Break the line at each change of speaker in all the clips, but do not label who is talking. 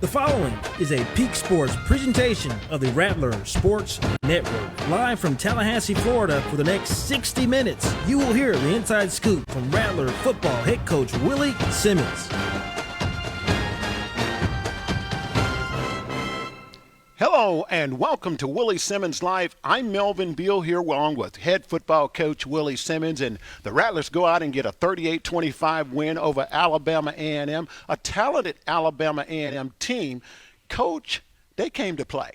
The following is a Peak Sports presentation of the Rattler Sports Network. Live from Tallahassee, Florida for the next 60 minutes, you will hear the inside scoop from Rattler football head coach Willie Simmons.
Hello and welcome to Willie Simmons Live. I'm Melvin Beal here along with head football coach Willie Simmons, and the Rattlers go out and get a 38-25 win over Alabama A&M, a talented Alabama A&M team. Coach, they came to play.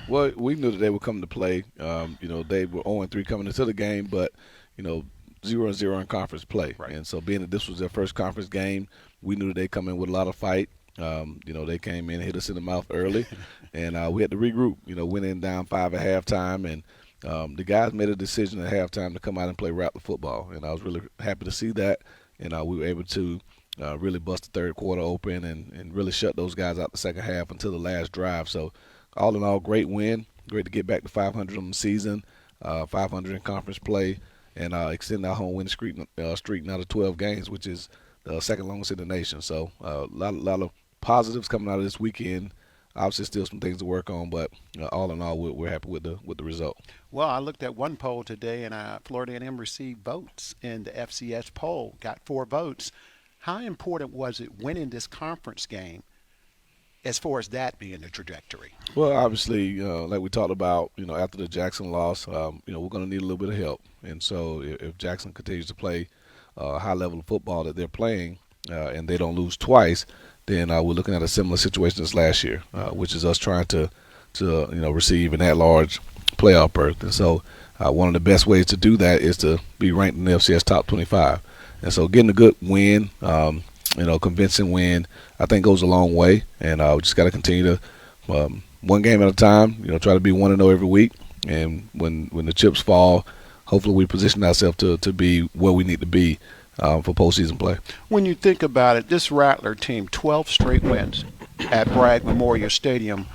Well, we knew that they would come to play. They were 0-3 coming into the game, but 0-0 in conference play.
Right.
And so being that this was their first conference game, we knew that they'd come in with a lot of fight. They came in and hit us in the mouth early, and we had to regroup. Went in down 5 at halftime, and the guys made a decision at halftime to come out and play Rattler football, and I was really happy to see that. And we were able to really bust the third quarter open and really shut those guys out the second half until the last drive. So all in all, great win. Great to get back to 500 on the season, 500 in conference play, and extend our home winning streak now to 12 games, which is the second longest in the nation. So a lot of positives coming out of this weekend. Obviously, still some things to work on, but all in all, we're happy with the result.
Well, I looked at one poll today, and Florida A&M received votes in the FCS poll, got 4 votes. How important was it winning this conference game as far as that being the trajectory?
Well, obviously, like we talked about, after the Jackson loss, we're going to need a little bit of help. And so if Jackson continues to play a high level of football that they're playing and they don't lose twice, then we're looking at a similar situation as last year, which is us trying to receive an at-large playoff berth. And so one of the best ways to do that is to be ranked in the FCS top 25. And so getting a good win, convincing win, I think goes a long way. And we just got to continue to, one game at a time, try to be 1-0 every week. And when the chips fall, hopefully we position ourselves to be where we need to be for postseason play.
When you think about it, this Rattler team, 12 straight wins at Bragg Memorial Stadium.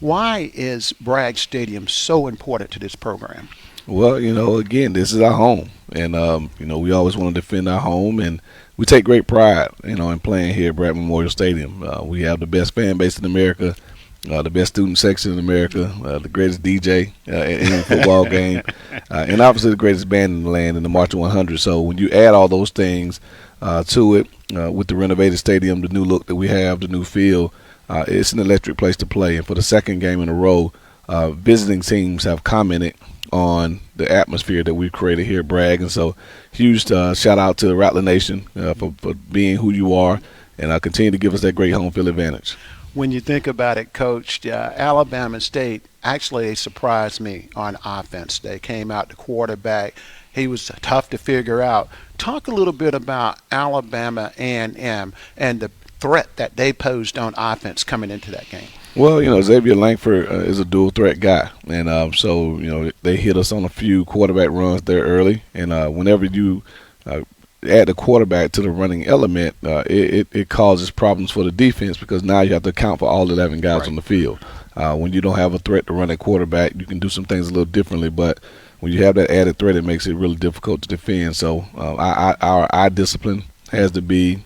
Why is Bragg Stadium so important to this program?
Well, again, this is our home, and we always want to defend our home, and we take great pride, in playing here at Bragg Memorial Stadium. We have the best fan base in America, the best student section in America, the greatest DJ in any football game, and obviously the greatest band in the land in the Marching 100. So when you add all those things to it, with the renovated stadium, the new look that we have, the new feel, it's an electric place to play. And for the second game in a row, visiting teams have commented on the atmosphere that we've created here at Bragg. And so huge shout out to Rattler Nation for being who you are and continue to give us that great home field advantage.
When you think about it, Coach, Alabama State actually surprised me on offense. They came out the quarterback. He was tough to figure out. Talk a little bit about Alabama A&M and the threat that they posed on offense coming into that game.
Well, Xavier Langford is a dual threat guy. And so they hit us on a few quarterback runs there early. And whenever you add the quarterback to the running element, it causes problems for the defense because now you have to account for all 11 guys on the field. When you don't have a threat to run at quarterback, you can do some things a little differently. But when you have that added threat, it makes it really difficult to defend. So our eye discipline has to be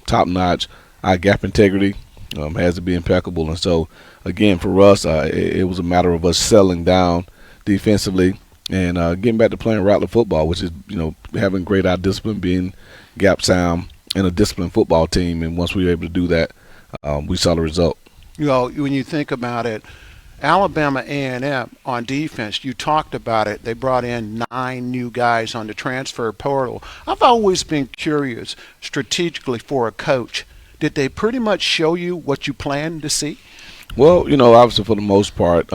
top-notch. Our gap integrity has to be impeccable. And so, again, for us, it was a matter of us settling down defensively and getting back to playing Rattler football, which is, having great eye discipline, being gap sound, and a disciplined football team. And once we were able to do that, we saw the result.
When you think about it, Alabama A&M on defense, you talked about it. They brought in 9 new guys on the transfer portal. I've always been curious, strategically for a coach, did they pretty much show you what you planned to see?
Well, obviously for the most part,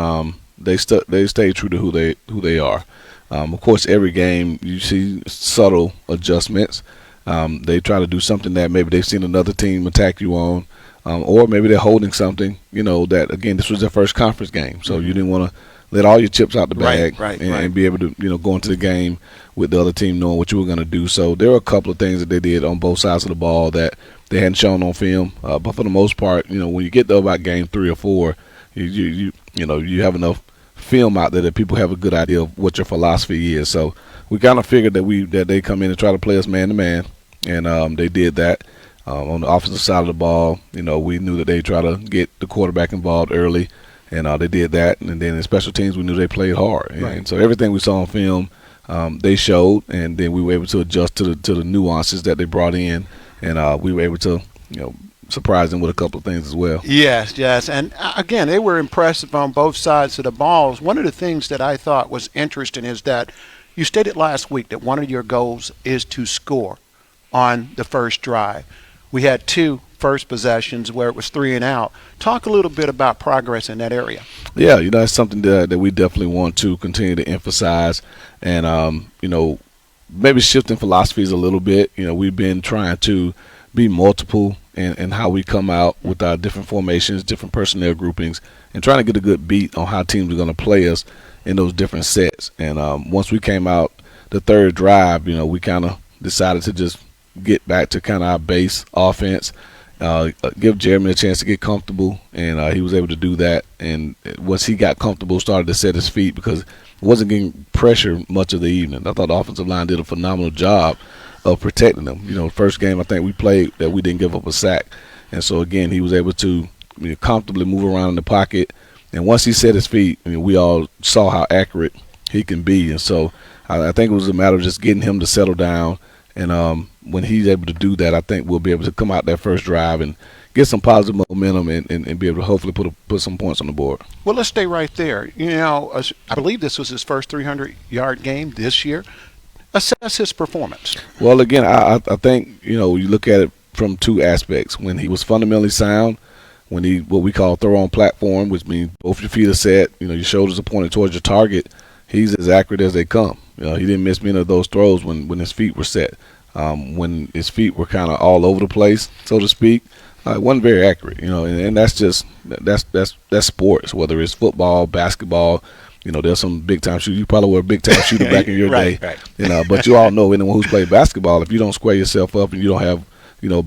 they stay true to who they are. Of course, every game you see subtle adjustments. They try to do something that maybe they've seen another team attack you on, or maybe they're holding something, that, again, this was their first conference game. So you didn't want to let all your chips out the bag and be able to, go into the game with the other team knowing what you were going to do. So there were a couple of things that they did on both sides of the ball that they hadn't shown on film. But for the most part, when you get to about game 3 or 4, you have enough film out there that people have a good idea of what your philosophy is. So we kind of figured that they come in and try to play us man to man, and they did that. On the offensive side of the ball, we knew that they try to get the quarterback involved early, and they did that. And then in special teams, we knew they played hard.
Right.
And so everything we saw on film, they showed, and then we were able to adjust to the nuances that they brought in, and we were able to, surprise them with a couple of things as well.
Yes. And again, they were impressive on both sides of the balls. One of the things that I thought was interesting is that you stated last week that one of your goals is to score on the first drive. We had 2 first possessions where it was 3 and out. Talk a little bit about progress in that area.
Yeah, that's something that we definitely want to continue to emphasize, and maybe shifting philosophies a little bit. We've been trying to be multiple in how we come out with our different formations, different personnel groupings, and trying to get a good beat on how teams are going to play us in those different sets. And once we came out the third drive, we kind of decided to just get back to kind of our base offense, give Jeremy a chance to get comfortable, and he was able to do that. And once he got comfortable, started to set his feet because he wasn't getting pressure much of the evening. I thought the offensive line did a phenomenal job of protecting him. First game I think we played that we didn't give up a sack. And so, again, he was able to comfortably move around in the pocket. And once he set his feet, we all saw how accurate he can be. And so I think it was a matter of just getting him to settle down. And when he's able to do that, I think we'll be able to come out that first drive and get some positive momentum and be able to hopefully put some points on the board.
Well, let's stay right there. I believe this was his first 300-yard game this year. Assess his performance.
Well, again, I think, you look at it from 2 aspects. When he was fundamentally sound, when he what we call throw on platform, which means both your feet are set, your shoulders are pointed towards your target, he's as accurate as they come. He didn't miss many of those throws when his feet were set. When his feet were kind of all over the place, so to speak, it wasn't very accurate. And that's just that's sports, whether it's football, basketball. There's some big time shooters. You probably were a big time shooter back in your day.
Right.
But you all know anyone who's played basketball, if you don't square yourself up and you don't have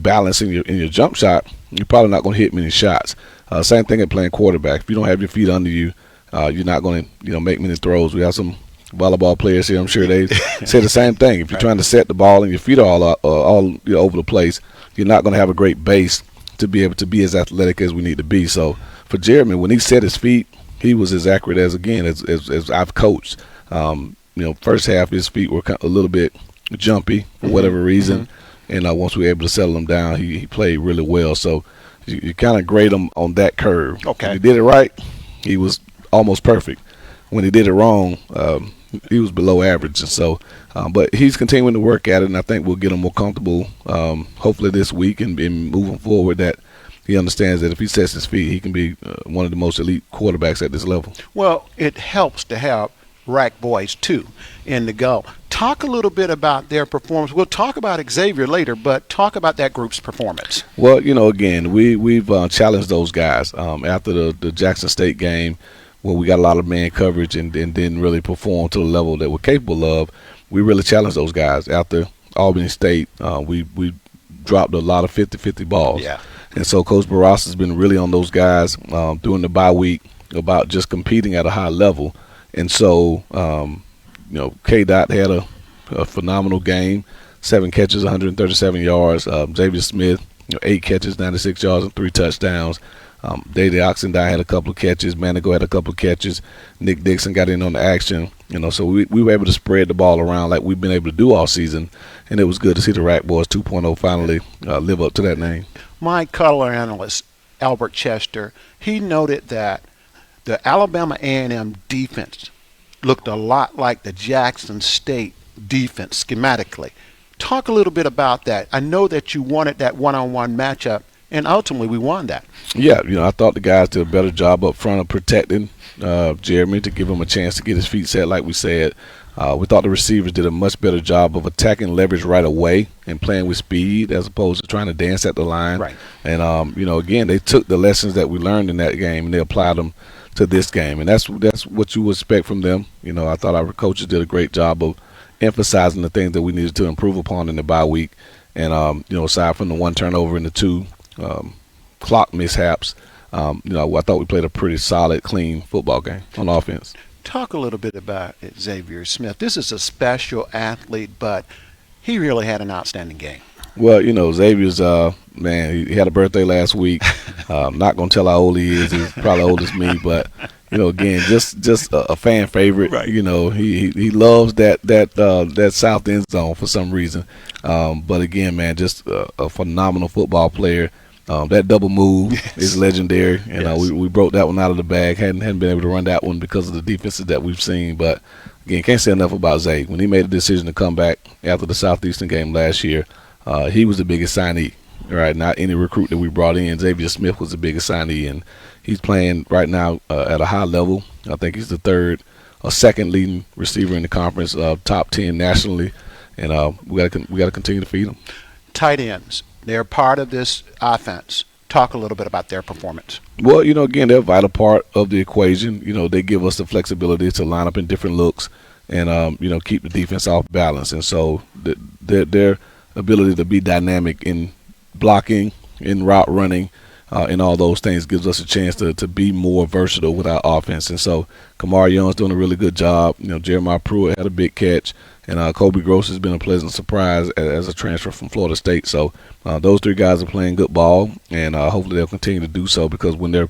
balance in your jump shot, you're probably not going to hit many shots. Same thing at playing quarterback. If you don't have your feet under you, you're not going to make many throws. We have some volleyball players here. I'm sure they say the same thing. If you're trying to set the ball and your feet are all over the place, you're not going to have a great base to be able to be as athletic as we need to be. So for Jeremy, when he set his feet, he was as accurate as I've coached. First half his feet were a little bit jumpy for whatever reason, and once we were able to settle him down, he played really well. So you kind of grade him on that curve.
Okay.
When he did it right, he was almost perfect. When he did it wrong, he was below average. And so, but he's continuing to work at it, and I think we'll get him more comfortable hopefully this week and moving forward that he understands that if he sets his feet, he can be one of the most elite quarterbacks at this level.
Well, it helps to have rack boys, too, in the go. Talk a little bit about their performance. We'll talk about Xavier later, but talk about that group's performance.
Well, again, we've challenged those guys after the Jackson State game where we got a lot of man coverage and didn't really perform to the level that we're capable of. We really challenged those guys. After Albany State, we dropped a lot of 50-50 balls.
Yeah.
And so Coach Barras has been really on those guys during the bye week about just competing at a high level. And so, K-Dot had a phenomenal game, 7 catches, 137 yards. Xavier Smith, 8 catches, 96 yards, and 3 touchdowns. Dede Oxendine had a couple of catches. Manigo had a couple of catches. Nick Dixon got in on the action. So we were able to spread the ball around like we've been able to do all season. And it was good to see the Rack Boys 2.0 finally live up to that name. My
color analyst, Albert Chester, he noted that the Alabama A&M defense looked a lot like the Jackson State defense schematically. Talk a little bit about that. I know that you wanted that one-on-one matchup, and ultimately we won that.
Yeah, I thought the guys did a better job up front of protecting Jeremy to give him a chance to get his feet set, like we said. We thought the receivers did a much better job of attacking leverage right away and playing with speed as opposed to trying to dance at the line.
Right.
And, again, they took the lessons that we learned in that game and they applied them to this game. And that's what you would expect from them. I thought our coaches did a great job of emphasizing the things that we needed to improve upon in the bye week. And, aside from the 1 turnover and the 2 clock mishaps, I thought we played a pretty solid, clean football game on offense.
Talk a little bit about Xavier Smith. This is a special athlete, but he really had an outstanding game.
Well, Xavier's man, he had a birthday last week. Not gonna tell how old he is. He's probably old as me, but again, just a fan favorite.
Right.
He loves that south end zone for some reason. But again, man, just a phenomenal football player. That double move is legendary, and we broke that one out of the bag. Hadn't been able to run that one because of the defenses that we've seen. But again, can't say enough about Zay. When he made a decision to come back after the Southeastern game last year, he was the biggest signee. Right, not any recruit that we brought in. Xavier Smith was the biggest signee, and he's playing right now at a high level. I think he's the third or second leading receiver in the conference, top 10 nationally, and we got to continue to feed him.
Tight ends, they're part of this offense. Talk a little bit about their performance.
Well, again, they're a vital part of the equation. They give us the flexibility to line up in different looks and keep the defense off balance, and so their ability to be dynamic in blocking, in route running, and all those things gives us a chance to be more versatile with our offense. And so Kamar Young's doing a really good job. Jeremiah Pruitt had a big catch, and Kobe Gross has been a pleasant surprise as a transfer from Florida State. So those three guys are playing good ball, and hopefully they'll continue to do so, because when they're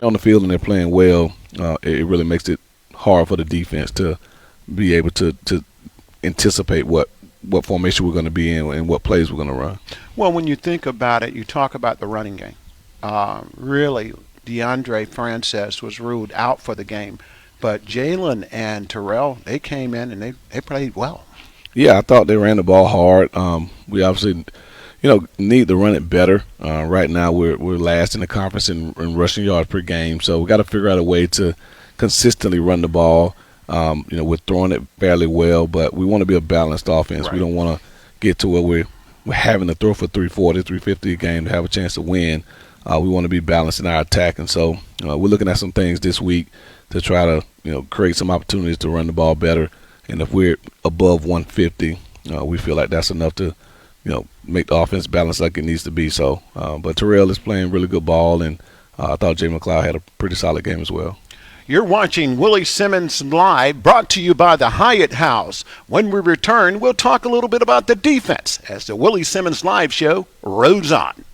on the field and they're playing well, it really makes it hard for the defense to be able to anticipate what formation we're going to be in and what plays we're going to run.
Well, when you think about it, you talk about the running game. Really, DeAndre Francis was ruled out for the game. But Jalen and Terrell, they came in and they played well.
Yeah, I thought they ran the ball hard. We obviously, need to run it better. Right now, we're last in the conference in rushing yards per game. So we got to figure out a way to consistently run the ball. We're throwing it fairly well, but we want to be a balanced offense.
Right.
We don't want to get to where we're having to throw for 340, 350 a game to have a chance to win. We want to be balanced in our attack, and so we're looking at some things this week to try to create some opportunities to run the ball better. And if we're above 150, we feel like that's enough to make the offense balance like it needs to be. So, but Terrell is playing really good ball, and I thought Jay McLeod had a pretty solid game as well.
You're watching Willie Simmons Live, brought to you by the Hyatt House. When we return, we'll talk a little bit about the defense as the Willie Simmons Live show rolls on.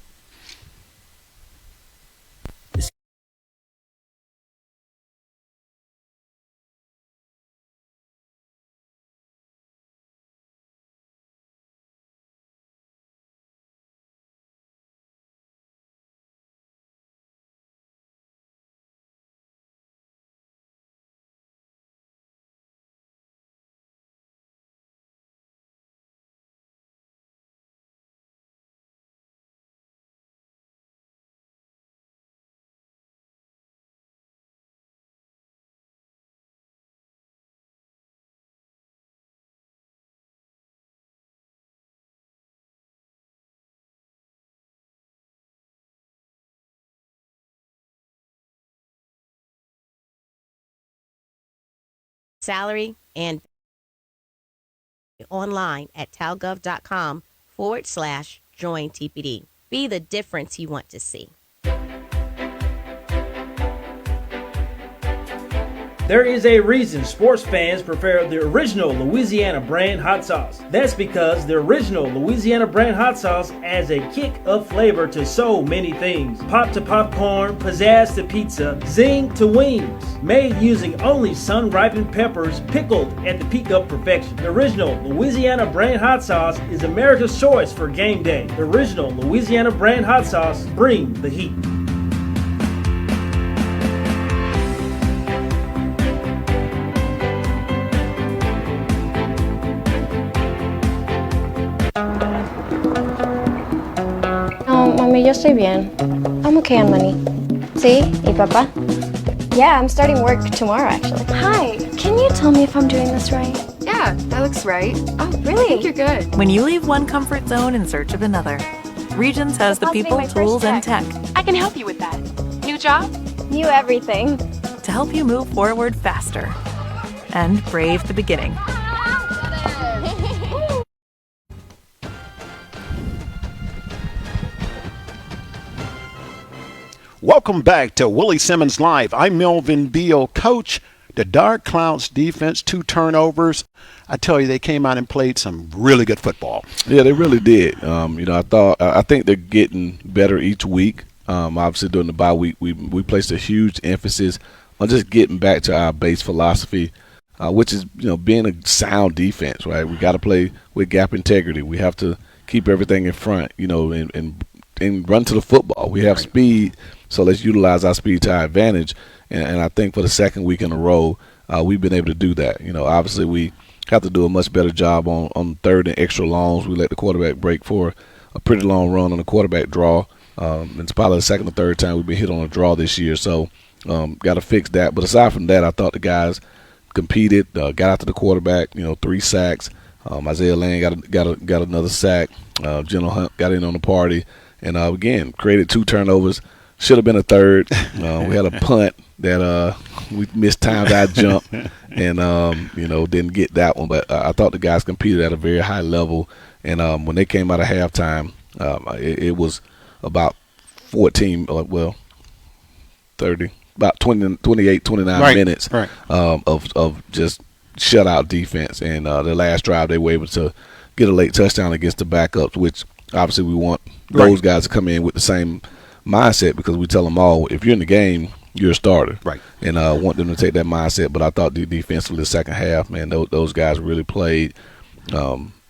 Salary and online at talgov.com/join TPD. Be the difference you want to see.
There is a reason sports fans prefer the original Louisiana brand hot sauce. That's because the original Louisiana brand hot sauce adds a kick of flavor to so many things. Pop to popcorn, pizzazz to pizza, zing to wings. Made using only sun-ripened peppers pickled at the peak of perfection. The original Louisiana brand hot sauce is America's choice for game day. The original Louisiana brand hot sauce, bring the heat.
Mami, yo estoy bien. I'm okay on money. ¿Sí? ¿Y papá? Yeah, I'm starting work tomorrow, actually. Hi, can you tell me if I'm doing this right?
Yeah, that looks right.
Oh, really?
I think you're good.
When you leave one comfort zone in search of another, Regions has the
I'll take
people,
my first
tools, and
check.
tech
I can help you with that. New job?
New everything.
to help you move forward faster and brave the beginning.
Welcome back to Willie Simmons Live. I'm Melvin Beal. Coach, The Dark Clouds defense, 2 turnovers. I tell you, they came out and played some really good football.
Yeah, they really did. I think they're getting better each week. Obviously, during the bye week, we placed a huge emphasis on just getting back to our base philosophy, which is being a sound defense. Right, we got to play with gap integrity. We have to keep everything in front. And run to the football. We have speed, so let's utilize our speed to our advantage. And I think for the second week in a row, we've been able to do that. Obviously we have to do a much better job on third and extra longs. We let the quarterback break for a pretty long run on the quarterback draw. It's probably the second or third time we've been hit on a draw this year. So got to fix that. But aside from that, I thought the guys competed, got after the quarterback. 3 sacks. Isaiah Lane got another sack. General Hunt got in on the party. And, again, created 2 turnovers. Should have been a third. We had a punt that we mistimed our jump and, didn't get that one. But I thought the guys competed at a very high level. And when they came out of halftime, it was about 30, about 28, 29 minutes of just shutout defense. And the last drive they were able to get a late touchdown against the backups, which obviously we want those guys to come in with the same mindset, because we tell them all, if you're in the game, you're a starter.
Right.
And want them to take that mindset. But I thought defensively the second half, man, those guys really played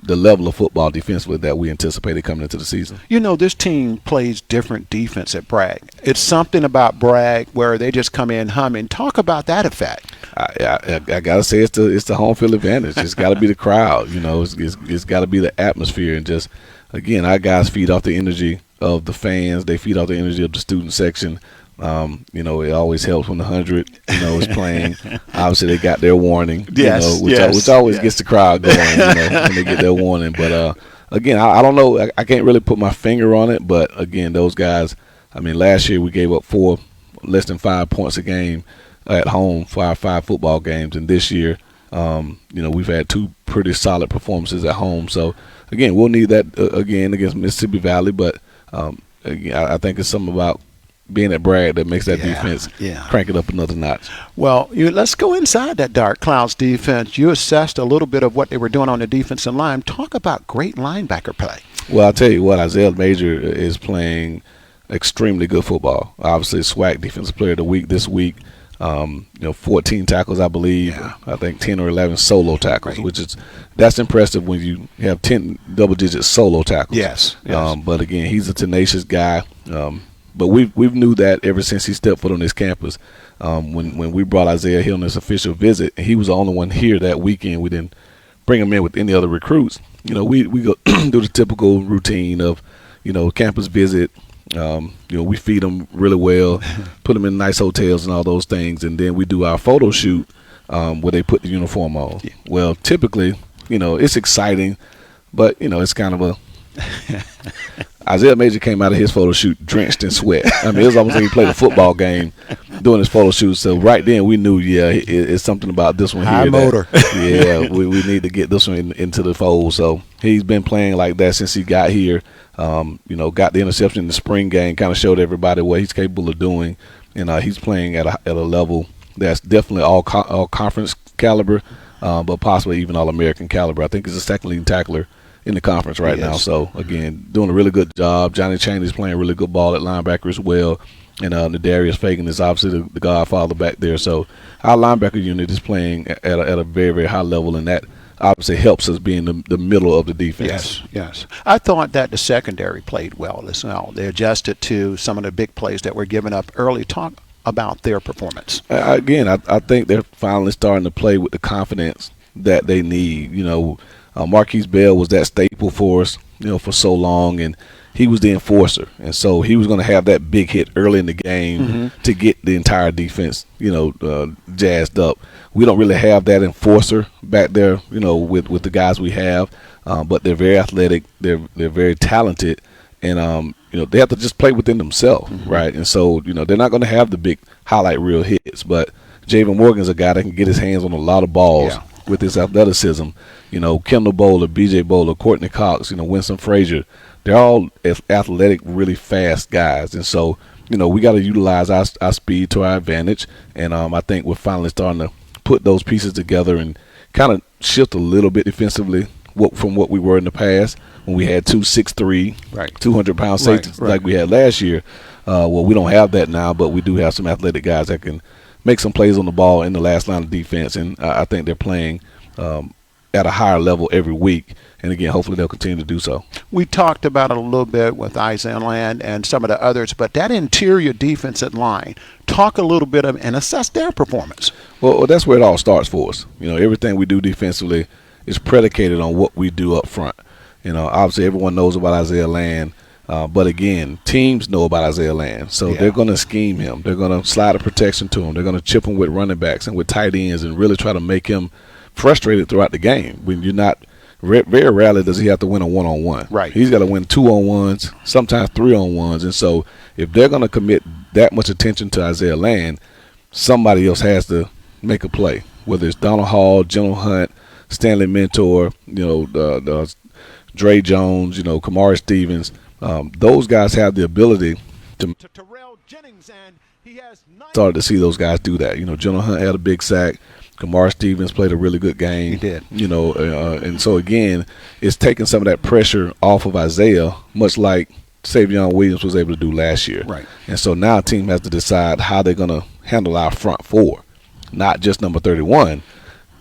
the level of football defensively that we anticipated coming into the season.
This team plays different defense at Bragg. It's something about Bragg where they just come in humming. Talk about that effect.
I gotta say it's the home field advantage. It's got to be the crowd. It's got to be the atmosphere, and just again, our guys feed off the energy of the fans. They feed off the energy of the student section. It always helps when the 100 is playing. Obviously, they got their warning. Which always gets the crowd going. When they get their warning. But again, I don't know. I can't really put my finger on it. But again, those guys. I mean, last year we gave up less than 5 points a game at home for our 5 football games, and this year, we've had 2 pretty solid performances at home. So again, we'll need that again against Mississippi Valley. But again, I think it's something about being at Bragg that makes that defense crank it up another notch.
Well, let's go inside that Dark Clouds defense. You assessed a little bit of what they were doing on the defensive line. Talk about great linebacker play.
Well, I'll tell you what, Isaiah Major is playing extremely good football. Obviously, SWAC Defensive Player of the Week this week. 14 tackles, I believe. Yeah. I think 10 or 11 solo tackles, that's impressive when you have 10 double-digit solo tackles.
Yes.
But again, he's a tenacious guy. But we've knew that ever since he stepped foot on this campus. When we brought Isaiah here on this official visit, and he was the only one here that weekend. We didn't bring him in with any other recruits. We go do the typical routine of, campus visit. We feed them really well, put them in nice hotels and all those things, and then we do our photo shoot where they put the uniform on. Yeah. Well, typically, it's exciting, but it's kind of a Isaiah Major came out of his photo shoot drenched in sweat. I mean, it was almost like he played a football game doing his photo shoot. So right then we knew, it's something about this one
high
here.
Motor.
We need to get this one into the fold. So he's been playing like that since he got here. Got the interception in the spring game, kind of showed everybody what he's capable of doing. And he's playing at a level that's definitely all conference caliber, but possibly even all-American caliber. I think he's a second-leading tackler in the conference right now. So, again, doing a really good job. Johnny Chaney's playing really good ball at linebacker as well. And Nadarius Fagan is obviously the godfather back there. So our linebacker unit is playing at a very, very high level, and that obviously helps us be in the middle of the defense.
Yes. I thought that the secondary played well as well. They adjusted to some of the big plays that were given up early. Talk about their performance.
Again, I think they're finally starting to play with the confidence that they need. Marquise Bell was that staple for us, for so long, and he was the enforcer. And so he was going to have that big hit early in the game to get the entire defense, jazzed up. We don't really have that enforcer back there, with the guys we have, but they're very athletic. They're very talented, and they have to just play within themselves, right? And so they're not going to have the big highlight reel hits, but Javen Morgan's a guy that can get his hands on a lot of balls. Yeah. With his athleticism, Kendall Bowler, B.J. Bowler, Courtney Cox, Winston Frazier, they're all athletic, really fast guys. And so, we got to utilize our speed to our advantage. And I think we're finally starting to put those pieces together and kind of shift a little bit defensively from what we were in the past when we had 2'6'3", 200-pound safeties like we had last year. Well, we don't have that now, but we do have some athletic guys that can make some plays on the ball in the last line of defense, and I think they're playing at a higher level every week. And again, hopefully they'll continue to do so.
We talked about it a little bit with Isaiah Land and some of the others, but that interior defensive line, talk a little bit of and assess their performance.
Well, that's where it all starts for us. Everything we do defensively is predicated on what we do up front. Obviously everyone knows about Isaiah Land, but again, teams know about Isaiah Land, so they're going to scheme him. They're going to slide a protection to him. They're going to chip him with running backs and with tight ends and really try to make him frustrated throughout the game. When you're not very rarely does he have to win a one-on-one.
Right.
He's got to win 2-on-1s, sometimes 3-on-1s. And so if they're going to commit that much attention to Isaiah Land, somebody else has to make a play, whether it's Donald Hall, General Hunt, Stanley Mentor, Dre Jones, Kamari Stevens. Those guys have the ability to start to see those guys do that. General Hunt had a big sack. Kamari Stevens played a really good game.
He did.
And so, again, it's taking some of that pressure off of Isaiah, much like Savion Williams was able to do last year.
Right.
And so now a team has to decide how they're going to handle our front four, not just number 31,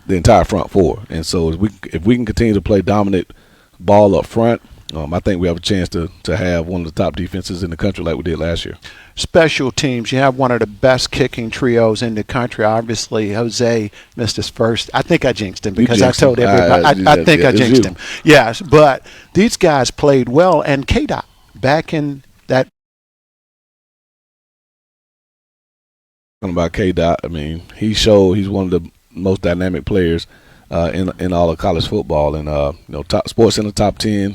the entire front four. And so if we can continue to play dominant ball up front, I think we have a chance to have one of the top defenses in the country like we did last year.
Special teams, you have one of the best kicking trios in the country. Obviously, Jose missed his first. I think I jinxed him because I told everybody. I think I jinxed him. Yes, but these guys played well. And K-Dot back in that.
Talking about K-Dot, I mean, he's one of the most dynamic players in all of college football, and top sports in the top 10,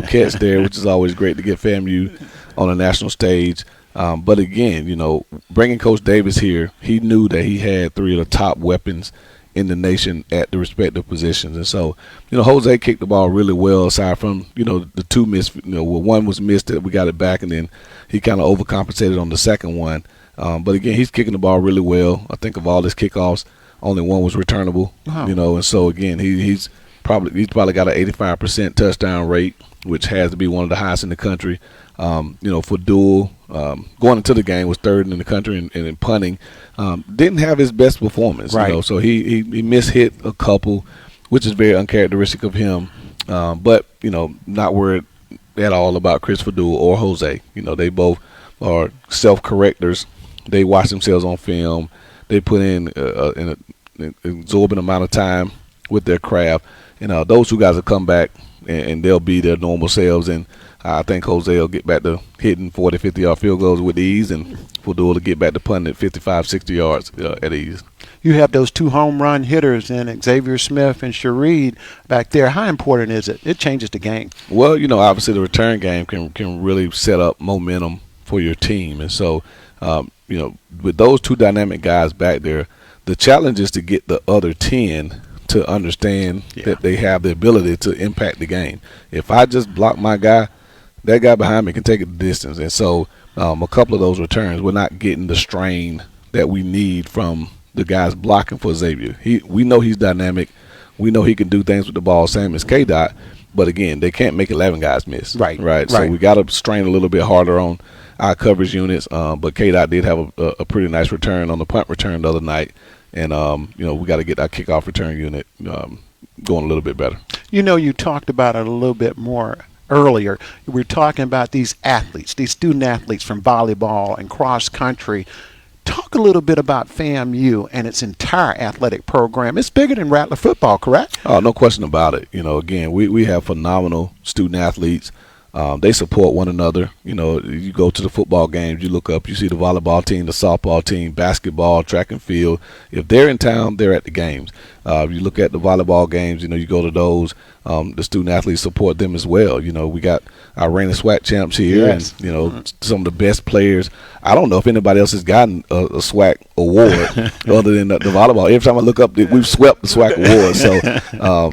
catch there, which is always great to get FAMU on a national stage. But again, bringing Coach Davis here, he knew that he had three of the top weapons in the nation at the respective positions, and so Jose kicked the ball really well. Aside from the two missed, one was missed that we got it back, and then he kind of overcompensated on the second one. But again, he's kicking the ball really well. I think of all his kickoffs, only one was returnable.
Wow.
And so again, he's probably got an 85% touchdown rate, which has to be one of the highest in the country. For dual, going into the game was third in the country, and in punting, didn't have his best performance.
Right.
So he mishit a couple, which is very uncharacteristic of him. But not worried at all about Christopher Dual or Jose. They both are self-correctors. They watch themselves on film. They put in an exorbitant amount of time with their craft. Those two guys will come back and they'll be their normal selves. And I think Jose will get back to hitting 40, 50-yard field goals with ease, and Fadul to get back to punting at 55, 60 yards at ease.
You have those two home run hitters in Xavier Smith and Shareed back there. How important is it? It changes the game.
Well, obviously the return game can really set up momentum for your team. And so, with those two dynamic guys back there, the challenge is to get the other 10 to understand that they have the ability to impact the game. If I just block my guy, that guy behind me can take it the distance. And so a couple of those returns, we're not getting the strain that we need from the guys blocking for Xavier. We know he's dynamic. We know he can do things with the ball, same as K-Dot. But, again, they can't make 11 guys miss. Right. So we got to strain a little bit harder on our coverage units. But K-Dot did have a pretty nice return on the punt return the other night. And, we got to get our kickoff return unit going a little bit better.
You talked about it a little bit more earlier. We're talking about these athletes, these student athletes from volleyball and cross country. Talk a little bit about FAMU and its entire athletic program. It's bigger than Rattler football, correct?
Oh, no question about it. Again, we have phenomenal student athletes. They support one another. You go to the football games, you look up, you see the volleyball team, the softball team, basketball, track and field. If they're in town, they're at the games. You look at the volleyball games, you go to those. The student athletes support them as well. We got our reigning SWAC champs here,
yes.
And some of the best players. I don't know if anybody else has gotten a SWAC award other than the volleyball. Every time I look up, we've swept the SWAC award. So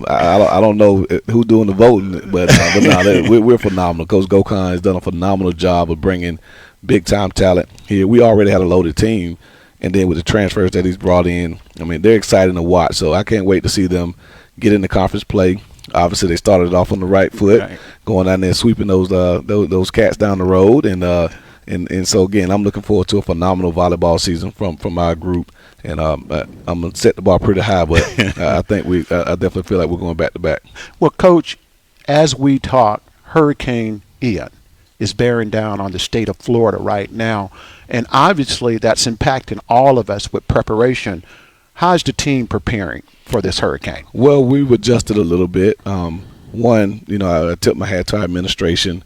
I don't know who's doing the voting, but no, we're phenomenal. Coach Gokhan has done a phenomenal job of bringing big time talent here. We already had a loaded team. and then with the transfers that he's brought in, I mean, they're exciting to watch. So I can't wait to see them get into conference play. Obviously, they started off on the right foot, going down there sweeping those cats down the road, and so again, I'm looking forward to a phenomenal volleyball season from our group, and I'm gonna set the bar pretty high, but I think I definitely feel like we're going back to back.
Well, Coach, as we talk, Hurricane Ian is bearing down on the state of Florida right now, and obviously that's impacting all of us with preparation. How's the team preparing for this hurricane?
Well, we've adjusted a little bit. One, I tip my hat to our administration.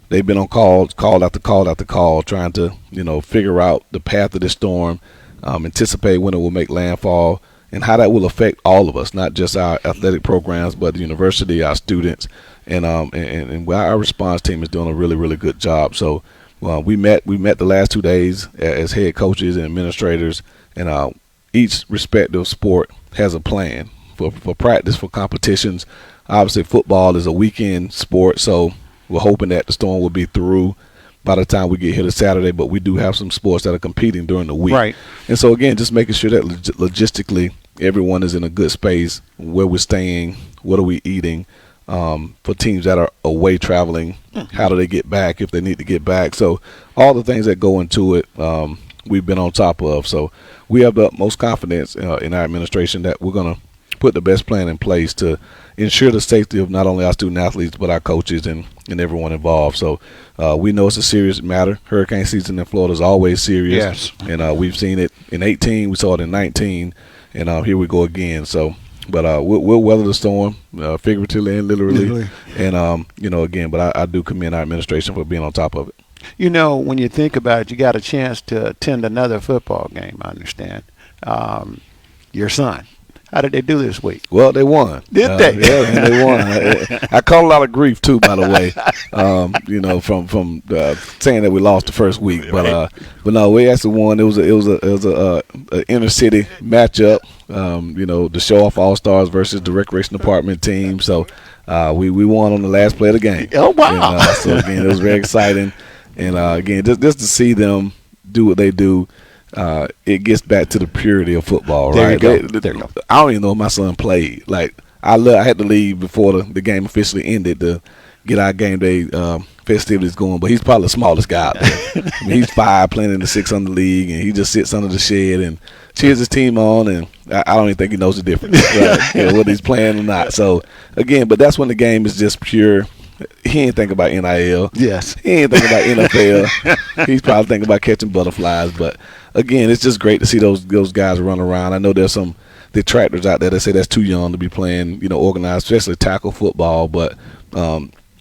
They've been on call after call after call, trying to, figure out the path of this storm, anticipate when it will make landfall, and how that will affect all of us, not just our athletic programs, but the university, our students, and our response team is doing a really, really good job. So we met the last 2 days as head coaches and administrators, and each respective sport has a plan for practice, for competitions. Obviously, football is a weekend sport, so we're hoping that the storm will be through by the time we get here to Saturday, but we do have some sports that are competing during the week.
Right.
And so, again, just making sure that logistically everyone is in a good space, where we're staying, what are we eating, for teams that are away traveling, how do they get back if they need to get back. So all the things that go into it, we've been on top of. So we have the utmost confidence in our administration that we're going to put the best plan in place to ensure the safety of not only our student athletes but our coaches and everyone involved. So we know it's a serious matter. Hurricane season in Florida is always serious.
Yes.
And we've seen it in 18, we saw it in 19, and here we go again. So, but we'll weather the storm, figuratively and literally. And again, but I do commend our administration for being on top of it.
When you think about it, you got a chance to attend another football game, I understand. Your son. How did they do this week?
Well, they won.
Did they?
Yeah, they won. I caught a lot of grief too, by the way. From saying that we lost the first week, but no, we actually won. It was a inner city matchup. The show off All Stars versus the Recreation Department team. So we won on the last play of the game.
Oh wow!
So again, it was very exciting, and again, just to see them do what they do. It gets back to the purity of football, right?
There you go.
I don't even know if my son played. Like I had to leave before the game officially ended to get our game day festivities going. But he's probably the smallest guy out there. I mean, he's 5 playing in the 600 league, and he just sits under the shed and cheers his team on. And I don't even think he knows the difference, right? Whether he's playing or not. So again, but that's when the game is just pure. He ain't thinking about NIL.
Yes.
He ain't thinking about NFL. He's probably thinking about catching butterflies. But again, it's just great to see those guys run around. I know there's some detractors out there that say that's too young to be playing, organized, especially tackle football. But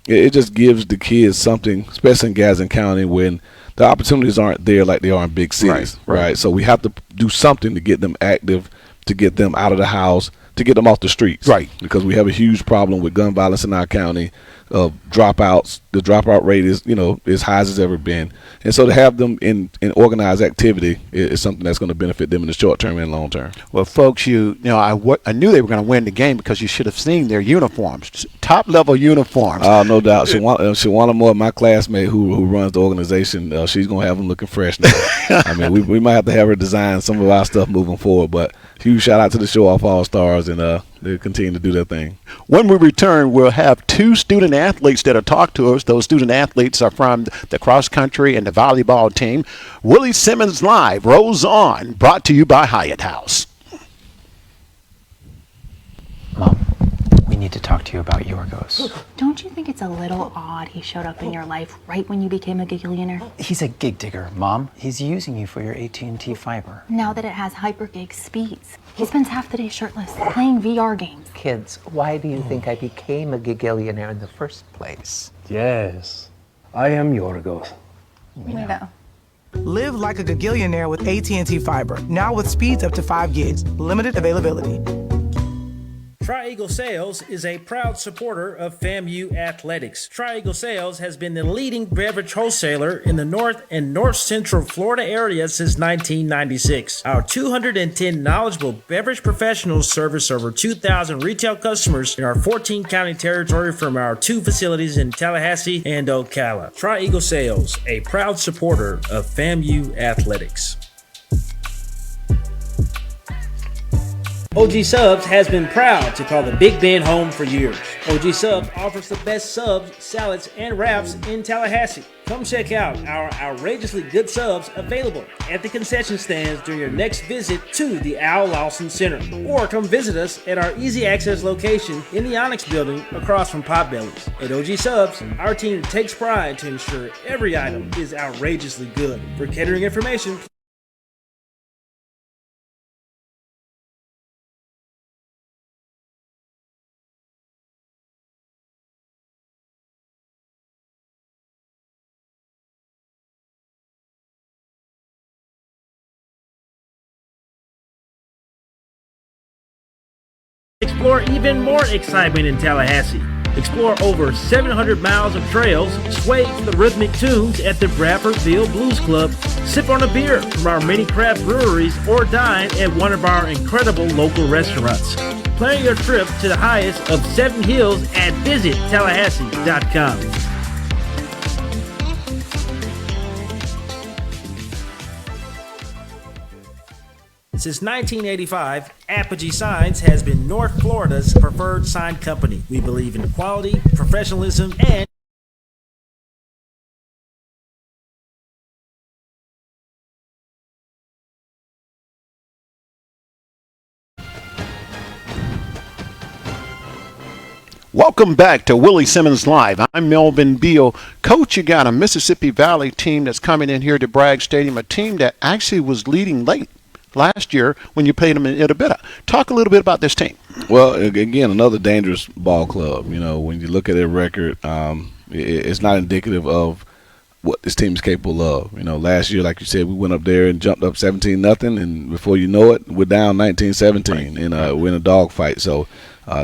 it just gives the kids something, especially in Gadsden County, when the opportunities aren't there like they are in big cities. Right. So we have to do something to get them active, to get them out of the house, to get them off the streets.
Right.
Because we have a huge problem with gun violence in our county, of dropouts. The dropout rate is, as high as it's ever been. And so to have them in organized activity is something that's going to benefit them in the short term and long term.
Well, folks, I knew they were going to win the game because you should have seen their uniforms, top level uniforms.
No doubt. Shawana Moore, my classmate who runs the organization, she's going to have them looking fresh now. I mean, we might have to have her design some of our stuff moving forward, but huge shout out to the Show Off All Stars, and they'll continue to do their thing.
When we return, we'll have 2 student athletes that'll talk to us. Those student athletes are from the cross country and the volleyball team. Willie Simmons Live rolls on, brought to you by Hyatt House.
Mom, we need to talk to you about Yorgos.
Don't you think it's a little odd he showed up in your life right when you became a gigillionaire?
He's a gig digger, Mom. He's using you for your AT&T fiber.
Now that it has hyper gig speeds. He spends half the day shirtless, playing VR games.
Kids, why do you think I became a gigillionaire in the first place?
Yes, I am Yorgos.
We know.
Live like a gigillionaire with AT&T Fiber. Now with speeds up to 5 gigs. Limited availability.
Tri-Eagle Sales is a proud supporter of FAMU athletics. Tri-Eagle Sales has been the leading beverage wholesaler in the North and North Central Florida area since 1996. Our 210 knowledgeable beverage professionals service over 2,000 retail customers in our 14-county territory from our 2 facilities in Tallahassee and Ocala. Tri-Eagle Sales, a proud supporter of FAMU athletics. OG Subs has been proud to call the Big Bend home for years. OG Subs offers the best subs, salads, and wraps in Tallahassee. Come check out our outrageously good subs available at the concession stands during your next visit to the Al Lawson Center. Or come visit us at our easy access location in the Onyx building across from Potbelly's. At OG Subs, our team takes pride to ensure every item is outrageously good. For catering information, explore even more excitement in Tallahassee. Explore over 700 miles of trails, sway to the rhythmic tunes at the Bradfordville Blues Club, sip on a beer from our many craft breweries, or dine at one of our incredible local restaurants. Plan your trip to the highest of 7 hills at visittallahassee.com. Since 1985, Apogee Signs has been North Florida's preferred sign company. We believe in quality, professionalism, and
Welcome back to Willie Simmons Live. I'm Melvin Beal. Coach, you got a Mississippi Valley team that's coming in here to Bragg Stadium, a team that actually was leading late last year when you played them in Itabita. Talk a little bit about this team.
Well, again, another dangerous ball club. You know, when you look at their record, it's not indicative of what this team is capable of. You know, last year, like you said, we went up there and jumped up 17-0, and before you know it, we're down 19-17, and we're in a dogfight. So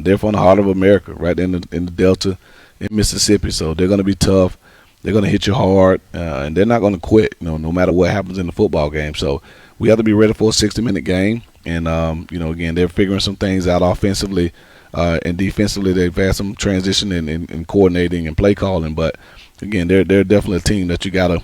they're from the heart of America, right in the Delta in Mississippi. So they're going to be tough. They're going to hit you hard, and they're not going to quit, you know, no matter what happens in the football game. So we have to be ready for a 60-minute game. And, you know, again, they're figuring some things out offensively and defensively. They've had some transition in coordinating and play calling. But, again, they're definitely a team that you got to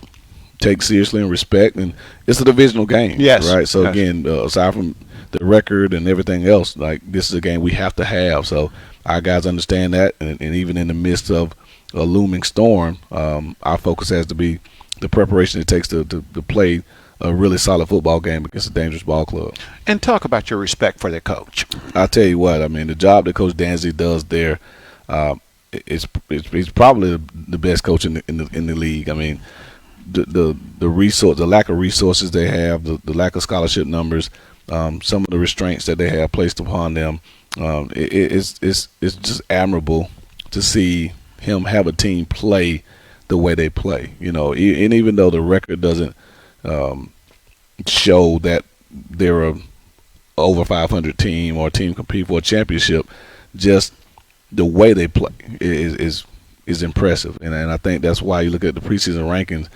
take seriously and respect. And it's a divisional game.
Yes.
Right? So,
yes.
Again, aside from the record and everything else, like, this is a game we have to have. So our guys understand that. And even in the midst of a looming storm, our focus has to be the preparation it takes to play a really solid football game against a dangerous ball club.
And talk about your respect for their coach.
I'll tell you what, I mean, the job that Coach Danzy does there, he's probably the best coach in the league. I mean, the lack of resources they have, the lack of scholarship numbers, some of the restraints that they have placed upon them, it's just admirable to see him have a team play the way they play. You know, and even though the record doesn't show that they're a over 500 team or a team compete for a championship, just the way they play is impressive. And I think that's why you look at the preseason rankings,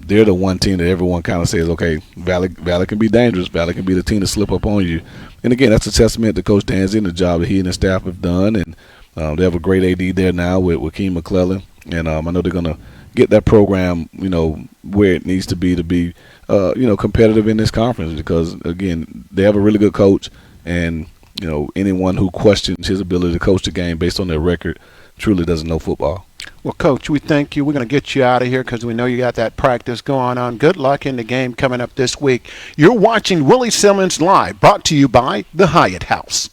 they're the one team that everyone kind of says, okay, Valley can be dangerous. Valley can be the team to slip up on you. And again, that's a testament to Coach Danzy and the job that he and his staff have done. And they have a great AD there now with Keem McClellan. And I know they're going to get that program, you know, where it needs to be, you know, competitive in this conference, because, again, they have a really good coach, and, you know, anyone who questions his ability to coach the game based on their record truly doesn't know football.
Well, Coach, we thank you. We're going to get you out of here because we know you got that practice going on. Good luck in the game coming up this week. You're watching Willie Simmons Live, brought to you by the Hyatt House.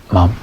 Mom?